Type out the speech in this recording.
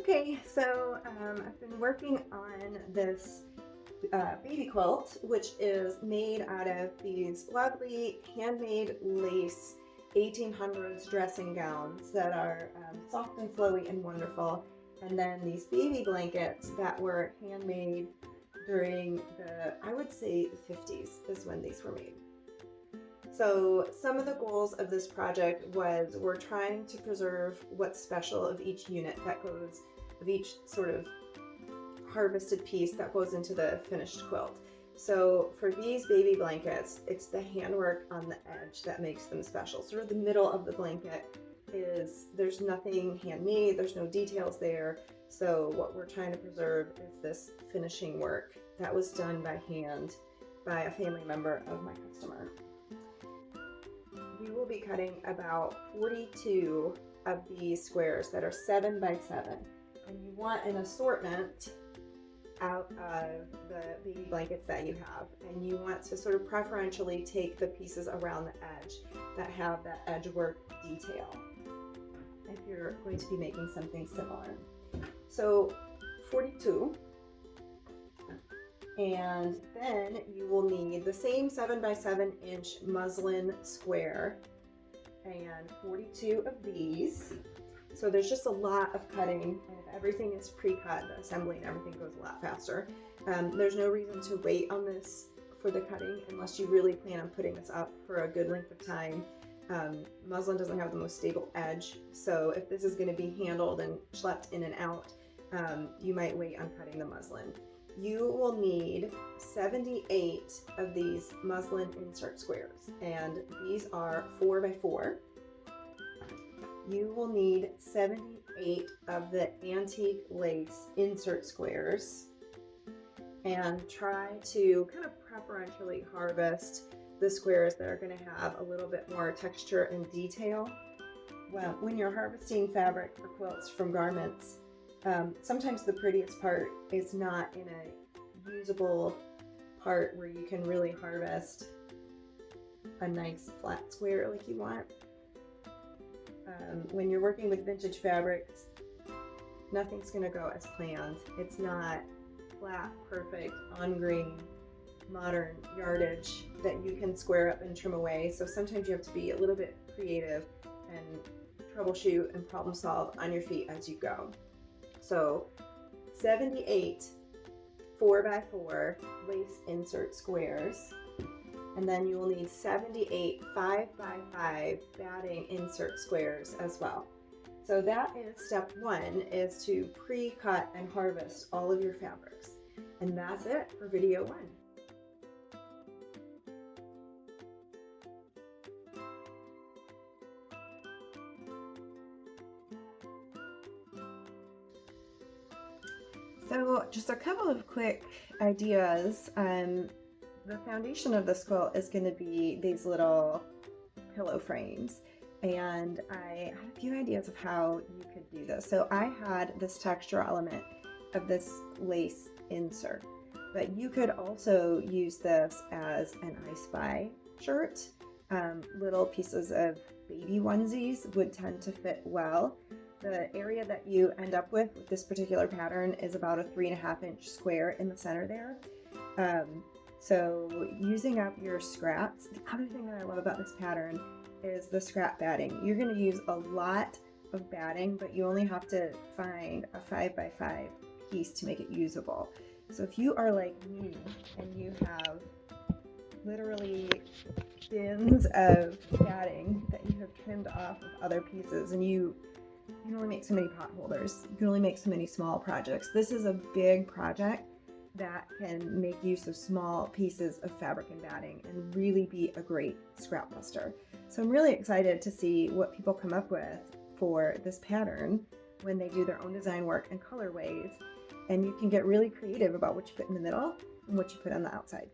Okay, so I've been working on this baby quilt, which is made out of these lovely handmade lace 1800s dressing gowns that are soft and flowy and wonderful. And then these baby blankets that were handmade during I would say the 50s is when these were made. So some of the goals of this project was we're trying to preserve what's special of each unit that goes, of each sort of harvested piece that goes into the finished quilt. So for these baby blankets, it's the handwork on the edge that makes them special. Sort of the middle of the blanket there's nothing handmade, there's no details there. So what we're trying to preserve is this finishing work that was done by hand by a family member of my customer. We will be cutting about 42 of these squares that are 7 by 7, and you want an assortment out of the baby blankets that you have, and you want to sort of preferentially take the pieces around the edge that have that edge work detail if you're going to be making something similar. So 42, and then you will need the same 7 by 7 inch muslin square and 42 of these. So there's just a lot of cutting, and if everything is pre-cut, the assembly and everything goes a lot faster. There's no reason to wait on this for the cutting unless you really plan on putting this up for a good length of time. Muslin doesn't have the most stable edge, so if this is going to be handled and schlepped in and out, you might wait on cutting the muslin. You will need 78 of these muslin insert squares, and these are 4 by 4. You will need 78 of the antique lace insert squares, and try to kind of preferentially harvest the squares that are going to have a little bit more texture and detail. Well, when you're harvesting fabric for quilts from garments, sometimes the prettiest part is not in a usable part where you can really harvest a nice flat square like you want. When you're working with vintage fabrics, nothing's going to go as planned. It's not flat, perfect, on-grain, modern yardage that you can square up and trim away. So sometimes you have to be a little bit creative and troubleshoot and problem solve on your feet as you go. So 78 4 by 4 lace insert squares, and then you will need 78 5 by 5 batting insert squares as well. So that is step 1, is to pre-cut and harvest all of your fabrics. And that's it for video 1. So just a couple of quick ideas. The foundation of this quilt is going to be these little pillow frames, and I had a few ideas of how you could do this. So I had this textural element of this lace insert, but you could also use this as an I Spy shirt. Little pieces of baby onesies would tend to fit well. The area that you end up with this particular pattern is about a 3.5 inch square in the center there. So using up your scraps, the other thing that I love about this pattern is the scrap batting. You're going to use a lot of batting, but you only have to find a 5 by 5 piece to make it usable. So if you are like me and you have literally bins of batting that you have trimmed off of other pieces, and you can only make so many pot holders, you can only make so many small projects. This is a big project that can make use of small pieces of fabric and batting and really be a great scrap buster. So I'm really excited to see what people come up with for this pattern when they do their own design work and colorways, and you can get really creative about what you put in the middle and what you put on the outside.